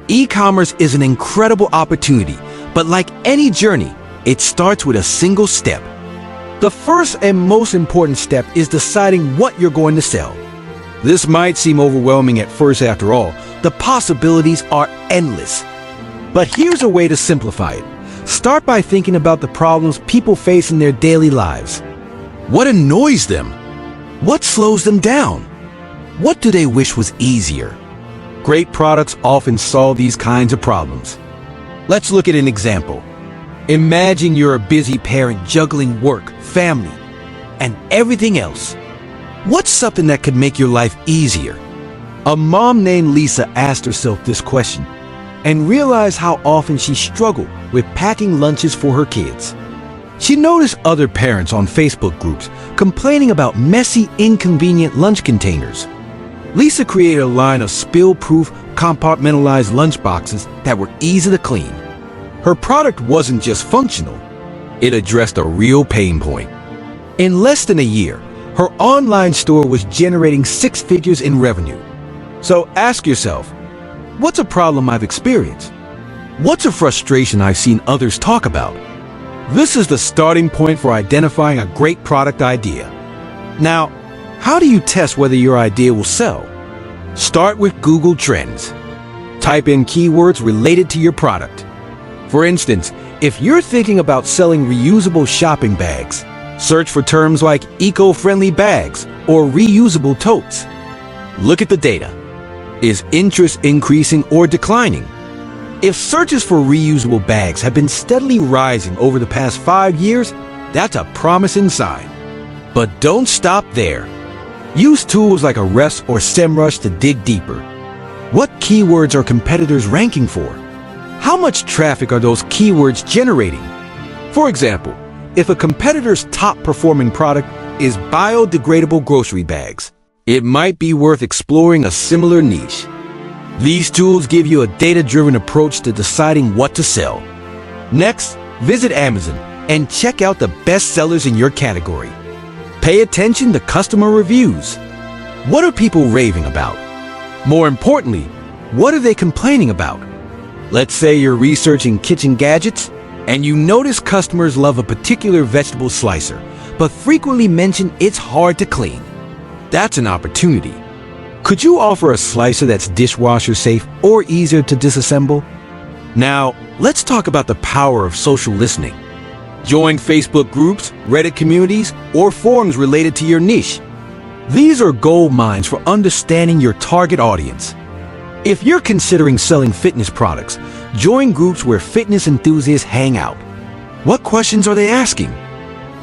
E-commerce is an incredible opportunity, but like any journey, it starts with a single step. The first and most important step is deciding what you're going to sell. This might seem overwhelming at first. After all, the possibilities are endless. But here's a way to simplify it. Start by thinking about the problems people face in their daily lives. What annoys them? What slows them down? What do they wish was easier? Great products often solve these kinds of problems. Let's look at an example. Imagine you're a busy parent juggling work, family, and everything else. What's something that could make your life easier? A mom named Lisa asked herself this question and realized how often she struggled with packing lunches for her kids. She noticed other parents on Facebook groups complaining about messy, inconvenient lunch containers. Lisa created a line of spill-proof, compartmentalized lunch boxes that were easy to clean. Her product wasn't just functional, it addressed a real pain point. In less than a year, her online store was generating 6 figures in revenue. So ask yourself, what's a problem I've experienced? What's a frustration I've seen others talk about? This is the starting point for identifying a great product idea. Now, how do you test whether your idea will sell? Start with Google Trends. Type in keywords related to your product. For instance, if you're thinking about selling reusable shopping bags, search for terms like eco-friendly bags or reusable totes. Look at the data. Is interest increasing or declining? If searches for reusable bags have been steadily rising over the past 5 years, that's a promising sign. But don't stop there. Use tools like Ahrefs or SEMrush to dig deeper. What keywords are competitors ranking for? How much traffic are those keywords generating? For example, if a competitor's top-performing product is biodegradable grocery bags, it might be worth exploring a similar niche. These tools give you a data-driven approach to deciding what to sell. Next, visit Amazon and check out the best sellers in your category. Pay attention to customer reviews. What are people raving about? More importantly, what are they complaining about? Let's say you're researching kitchen gadgets and you notice customers love a particular vegetable slicer, but frequently mention it's hard to clean. That's an opportunity. Could you offer a slicer that's dishwasher safe or easier to disassemble? Now, let's talk about the power of social listening. Join Facebook groups, Reddit communities, or forums related to your niche. These are gold mines for understanding your target audience. If you're considering selling fitness products, join groups where fitness enthusiasts hang out. What questions are they asking?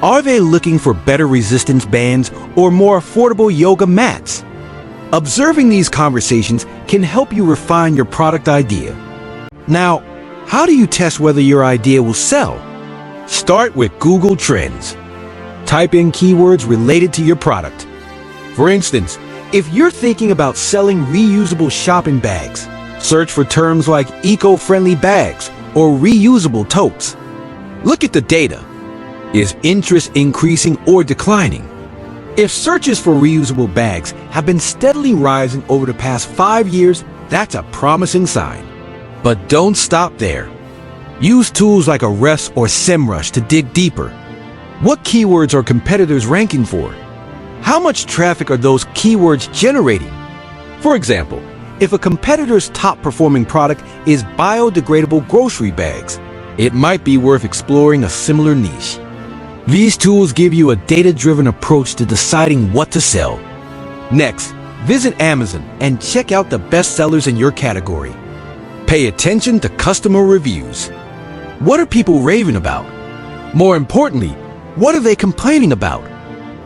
Are they looking for better resistance bands or more affordable yoga mats? Observing these conversations can help you refine your product idea. Now, how do you test whether your idea will sell? Start with Google Trends. Type in keywords related to your product. For instance, if you're thinking about selling reusable shopping bags, search for terms like eco-friendly bags or reusable totes. Look at the data. Is interest increasing or declining? If searches for reusable bags have been steadily rising over the past 5 years, that's a promising sign. But don't stop there. Use tools like Ahrefs or SEMrush to dig deeper. What keywords are competitors ranking for? How much traffic are those keywords generating? For example, if a competitor's top-performing product is biodegradable grocery bags, it might be worth exploring a similar niche. These tools give you a data-driven approach to deciding what to sell. Next, visit Amazon and check out the best sellers in your category. Pay attention to customer reviews. What are people raving about? More importantly, what are they complaining about?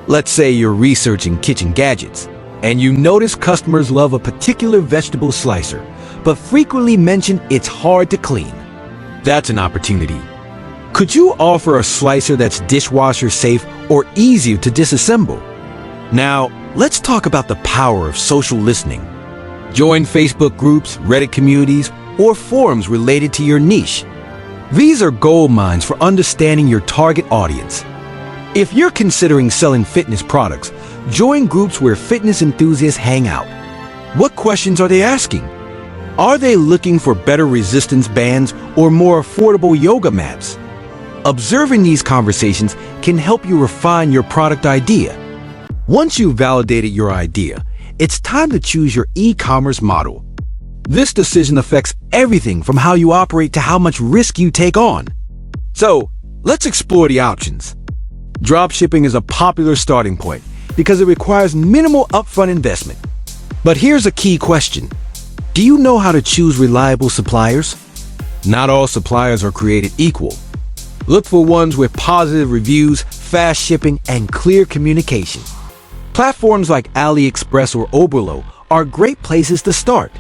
Let's say you're researching kitchen gadgets, and you notice customers love a particular vegetable slicer, but frequently mention it's hard to clean. That's an opportunity. Could you offer a slicer that's dishwasher safe or easier to disassemble? Now, let's talk about the power of social listening. Join Facebook groups, Reddit communities, or forums related to your niche. These are gold mines for understanding your target audience. If you're considering selling fitness products, join groups where fitness enthusiasts hang out. What questions are they asking? Are they looking for better resistance bands or more affordable yoga mats? Observing these conversations can help you refine your product idea. Once you've validated your idea, it's time to choose your e-commerce model. This decision affects everything from how you operate to how much risk you take on. So, let's explore the options. Dropshipping is a popular starting point because it requires minimal upfront investment. But here's a key question. Do you know how to choose reliable suppliers? Not all suppliers are created equal. Look for ones with positive reviews, fast shipping, and clear communication. Platforms like AliExpress or Oberlo are great places to start.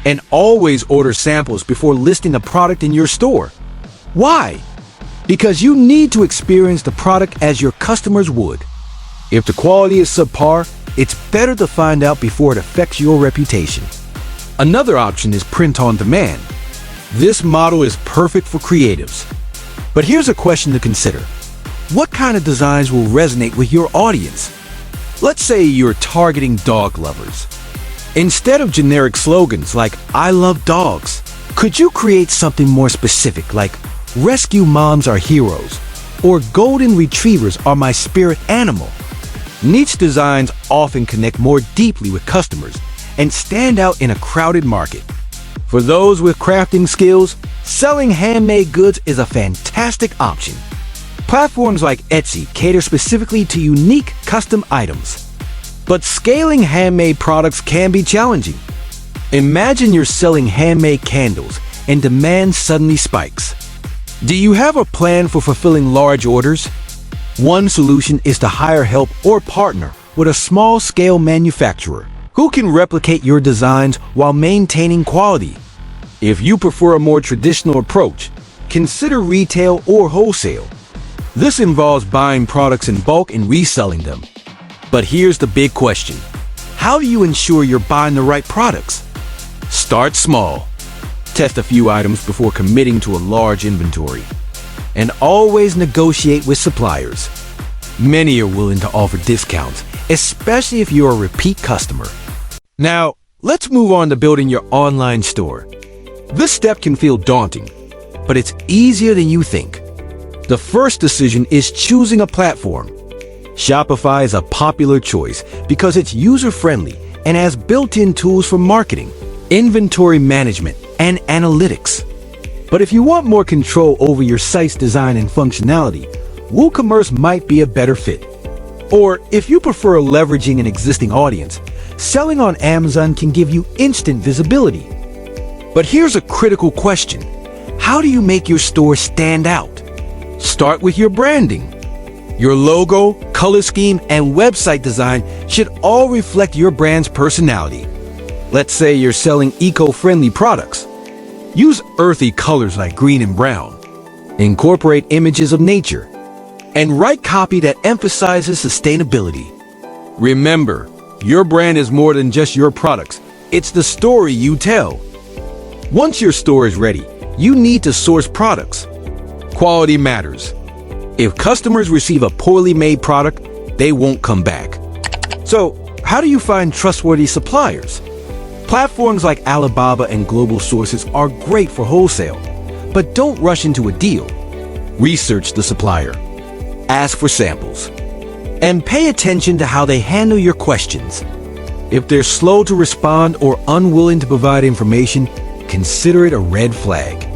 And always order samples before listing a product in your store. Why? Because you need to experience the product as your customers would. If the quality is subpar, it's better to find out before it affects your reputation. Another option is print on demand. This model is perfect for creatives. But here's a question to consider. What kind of designs will resonate with your audience? Let's say you're targeting dog lovers. Instead of generic slogans like "I love dogs," could you create something more specific like "Rescue moms are heroes" or "Golden retrievers are my spirit animal"? Niche designs often connect more deeply with customers and stand out in a crowded market. For those with crafting skills, selling handmade goods is a fantastic option. Platforms like Etsy cater specifically to unique custom items. But scaling handmade products can be challenging. Imagine you're selling handmade candles and demand suddenly spikes. Do you have a plan for fulfilling large orders? One solution is to hire help or partner with a small-scale manufacturer who can replicate your designs while maintaining quality. If you prefer a more traditional approach, consider retail or wholesale. This involves buying products in bulk and reselling them. But here's the big question. How do you ensure you're buying the right products? Start small. Test a few items before committing to a large inventory. And always negotiate with suppliers. Many are willing to offer discounts, especially if you're a repeat customer. Now, let's move on to building your online store. This step can feel daunting, but it's easier than you think. The first decision is choosing a platform. Shopify is a popular choice because it's user-friendly and has built-in tools for marketing, inventory management, and analytics. But if you want more control over your site's design and functionality, WooCommerce might be a better fit. Or if you prefer leveraging an existing audience, selling on Amazon can give you instant visibility. But here's a critical question. How do you make your store stand out? Start with your branding. Your logo, color scheme, and website design should all reflect your brand's personality. Let's say you're selling eco-friendly products. Use earthy colors like green and brown. Incorporate images of nature. And write copy that emphasizes sustainability. Remember, your brand is more than just your products. It's the story you tell. Once your store is ready, you need to source products. Quality matters. If customers receive a poorly made product, they won't come back. So, how do you find trustworthy suppliers? Platforms like Alibaba and Global Sources are great for wholesale, but don't rush into a deal. Research the supplier. Ask for samples. And pay attention to how they handle your questions. If they're slow to respond or unwilling to provide information, consider it a red flag.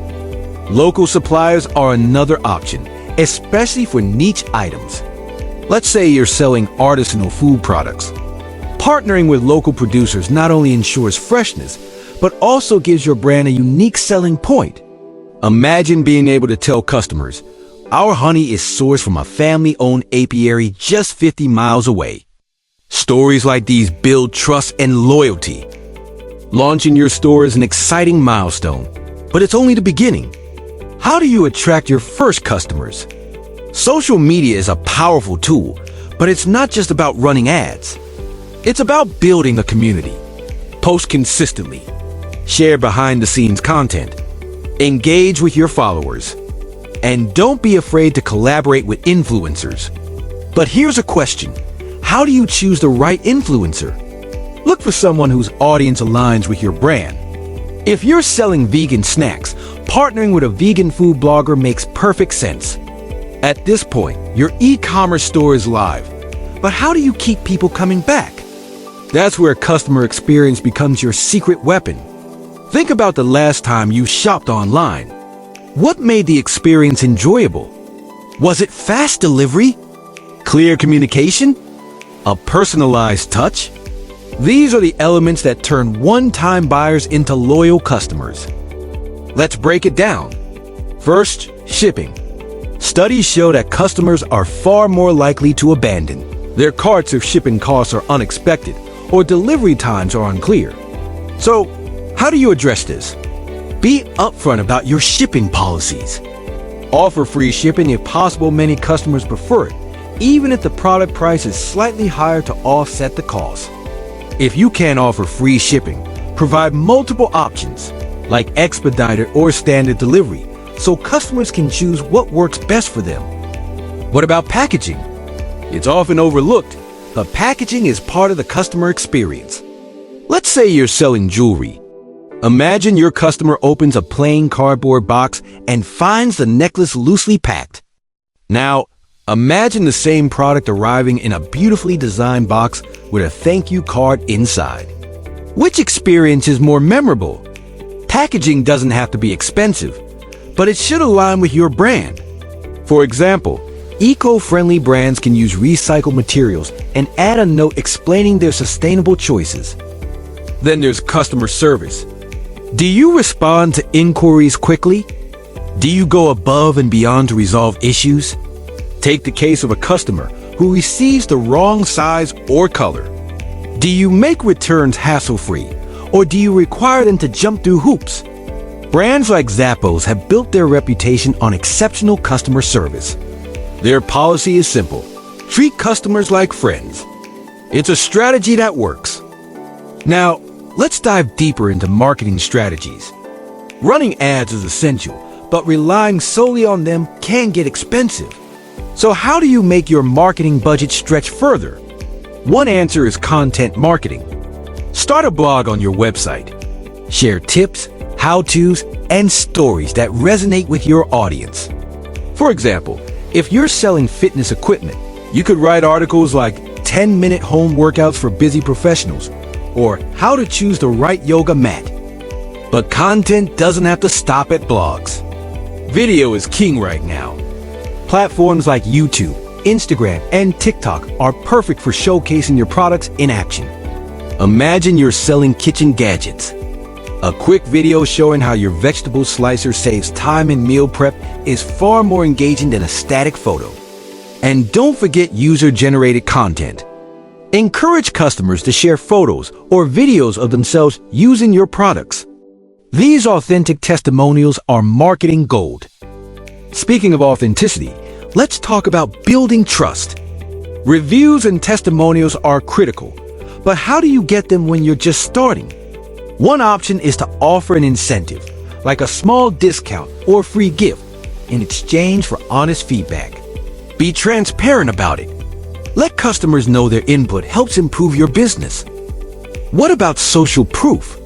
Local suppliers are another option, especially for niche items. Let's say you're selling artisanal food products. Partnering with local producers not only ensures freshness, but also gives your brand a unique selling point. Imagine being able to tell customers, "Our honey is sourced from a family-owned apiary just 50 miles away." Stories like these build trust and loyalty. Launching your store is an exciting milestone, but it's only the beginning. How do you attract your first customers? Social media is a powerful tool, but it's not just about running ads. It's about building a community. Post consistently. Share behind-the-scenes content. Engage with your followers. And don't be afraid to collaborate with influencers. But here's a question. How do you choose the right influencer? Look for someone whose audience aligns with your brand. If you're selling vegan snacks, partnering with a vegan food blogger makes perfect sense. At this point, your e-commerce store is live. But how do you keep people coming back? That's where customer experience becomes your secret weapon. Think about the last time you shopped online. What made the experience enjoyable? Was it fast delivery? Clear communication? A personalized touch? These are the elements that turn one-time buyers into loyal customers. Let's break it down. First, shipping. Studies show that customers are far more likely to abandon their carts if shipping costs are unexpected or delivery times are unclear. So, how do you address this? Be upfront about your shipping policies. Offer free shipping if possible. Many customers prefer it, even if the product price is slightly higher to offset the cost. If you can't offer free shipping, provide multiple options, like expedited or standard delivery, so customers can choose what works best for them. What about packaging? It's often overlooked, but packaging is part of the customer experience. Let's say you're selling jewelry. Imagine your customer opens a plain cardboard box and finds the necklace loosely packed. Now, imagine the same product arriving in a beautifully designed box with a thank you card inside. Which experience is more memorable? Packaging doesn't have to be expensive, but it should align with your brand. For example, eco-friendly brands can use recycled materials and add a note explaining their sustainable choices. Then there's customer service. Do you respond to inquiries quickly? Do you go above and beyond to resolve issues? Take the case of a customer who receives the wrong size or color. Do you make returns hassle-free, or do you require them to jump through hoops? Brands like Zappos have built their reputation on exceptional customer service. Their policy is simple: treat customers like friends. It's a strategy that works. Now, let's dive deeper into marketing strategies. Running ads is essential, but relying solely on them can get expensive. So how do you make your marketing budget stretch further? One answer is content marketing. Start a blog on your website. Share tips, how-tos, and stories that resonate with your audience. For example, if you're selling fitness equipment, you could write articles like 10-minute home workouts for busy professionals, or how to choose the right yoga mat. But content doesn't have to stop at blogs. Video is king right now. Platforms like YouTube, Instagram, and TikTok are perfect for showcasing your products in action. Imagine you're selling kitchen gadgets. A quick video showing how your vegetable slicer saves time in meal prep is far more engaging than a static photo. And don't forget user-generated content. Encourage customers to share photos or videos of themselves using your products. These authentic testimonials are marketing gold. Speaking of authenticity, let's talk about building trust. Reviews and testimonials are critical, but how do you get them when you're just starting? One option is to offer an incentive, like a small discount or free gift, in exchange for honest feedback. Be transparent about it. Let customers know their input helps improve your business. What about social proof?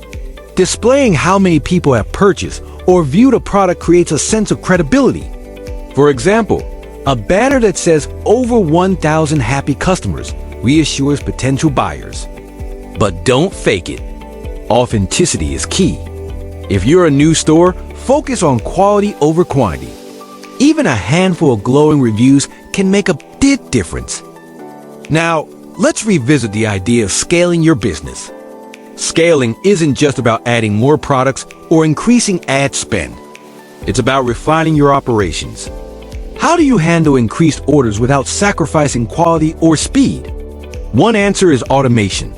Displaying how many people have purchased or viewed a product creates a sense of credibility. For example, a banner that says over 1,000 happy customers reassures potential buyers. But don't fake it. Authenticity is key. If you're a new store, focus on quality over quantity. Even a handful of glowing reviews can make a big difference. Now, let's revisit the idea of scaling your business. Scaling isn't just about adding more products or increasing ad spend. It's about refining your operations. How do you handle increased orders without sacrificing quality or speed? One answer is automation.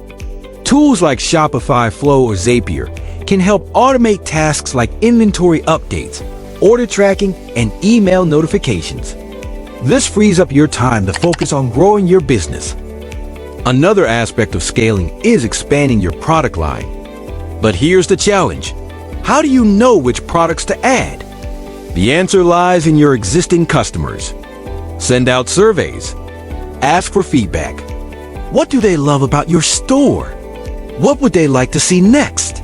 Tools like Shopify, Flow, or Zapier can help automate tasks like inventory updates, order tracking, and email notifications. This frees up your time to focus on growing your business. Another aspect of scaling is expanding your product line. But here's the challenge. How do you know which products to add? The answer lies in your existing customers. Send out surveys. Ask for feedback. What do they love about your store? What would they like to see next?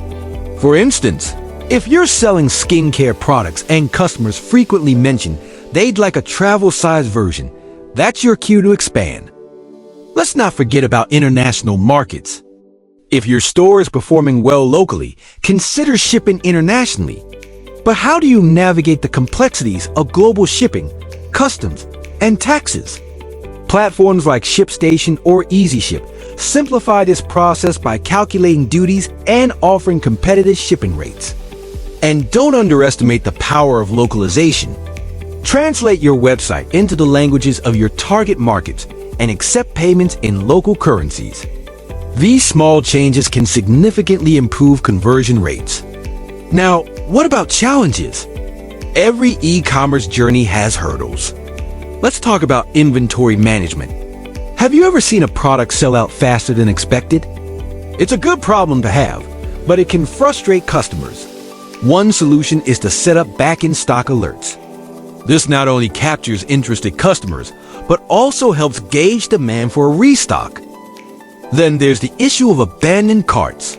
For instance, If you're selling skincare products and customers frequently mention they'd like a travel-sized version, that's your cue to expand. Let's not forget about international markets. If your store is performing well locally, consider shipping internationally. But how do you navigate the complexities of global shipping, customs, and taxes? Platforms like ShipStation or EasyShip simplify this process by calculating duties and offering competitive shipping rates. And don't underestimate the power of localization. Translate your website into the languages of your target markets and accept payments in local currencies. These small changes can significantly improve conversion rates. Now, what about challenges? Every e-commerce journey has hurdles. Let's talk about inventory management. Have you ever seen a product sell out faster than expected? It's a good problem to have, but it can frustrate customers. One solution is to set up back-in-stock alerts. This not only captures interested customers, but also helps gauge demand for a restock. Then there's the issue of abandoned carts.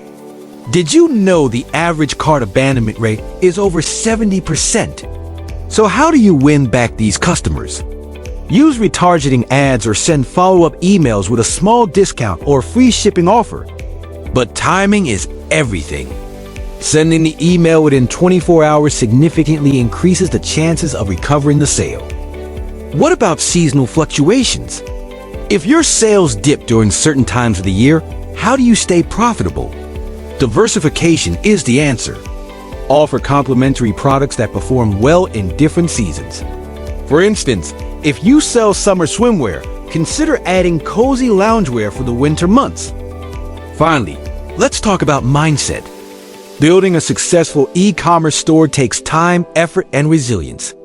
Did you know the average cart abandonment rate is over 70%? So how do you win back these customers? Use retargeting ads or send follow-up emails with a small discount or free shipping offer. But timing is everything. Sending the email within 24 hours significantly increases the chances of recovering the sale. What about seasonal fluctuations? If your sales dip during certain times of the year, how do you stay profitable? Diversification is the answer. Offer complementary products that perform well in different seasons. For instance, if you sell summer swimwear, consider adding cozy loungewear for the winter months. Finally, let's talk about mindset. Building a successful e-commerce store takes time, effort, and resilience.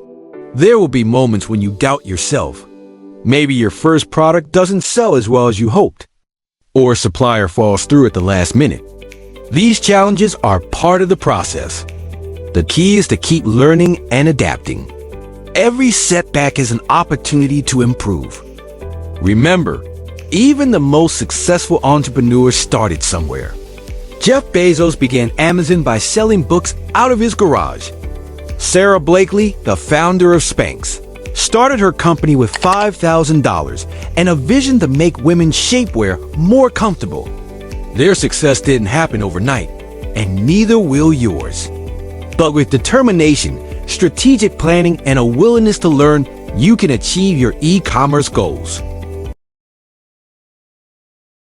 There will be moments when you doubt yourself. Maybe your first product doesn't sell as well as you hoped, or a supplier falls through at the last minute. These challenges are part of the process. The key is to keep learning and adapting. Every setback is an opportunity to improve. Remember, even the most successful entrepreneurs started somewhere. Jeff Bezos began Amazon by selling books out of his garage. Sarah Blakely, the founder of Spanx, started her company with $5,000 and a vision to make women's shapewear more comfortable. Their success didn't happen overnight, and neither will yours. But with determination, strategic planning, and a willingness to learn, you can achieve your e-commerce goals.